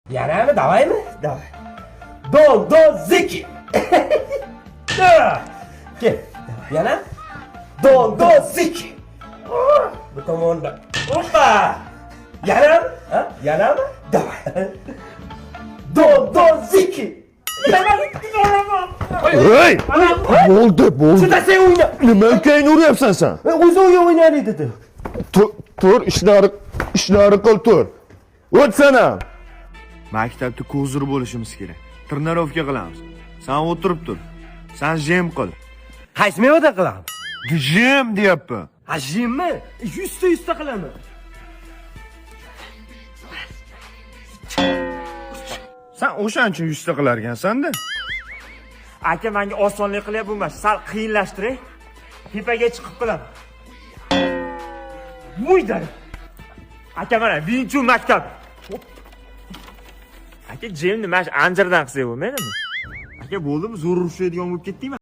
Yanami, davaymi? Davay. Do, ziki. Kel. Yana. Do, ziki. Bu tomonda. Hoppa. Yanami? Ha? Yanami? Davay. Do, ziki. Hey! Bo'ldi. Shunda sen o'yna. Nima ukangni uryapsan sen? O'zi o'ynaylik dedi. Tur ishlari qil tur. O'tsana. Maktabda ko'zir bo'lishimiz kerak. Trenirovka qilamiz. Sen o'tirib tur. Sen jem qil. Qaysi mevoda qilamiz? Jem deyapman. Ha, jimmi? 100 ta qilaman. Sen o'shancha 100 ta qilar ekansan-da. Aka, menga osonlik qilyapti emas, sal qiyinlashtiray. Tepaga chiqib qilaman. Voydan. Aka, mana birinchi maktab. Aka, jemni mana shu anjirdan qilsak bo'lmaydimi? Aka, bo'ldimi? Zo'r urushadigan bo'lib ketdingmi?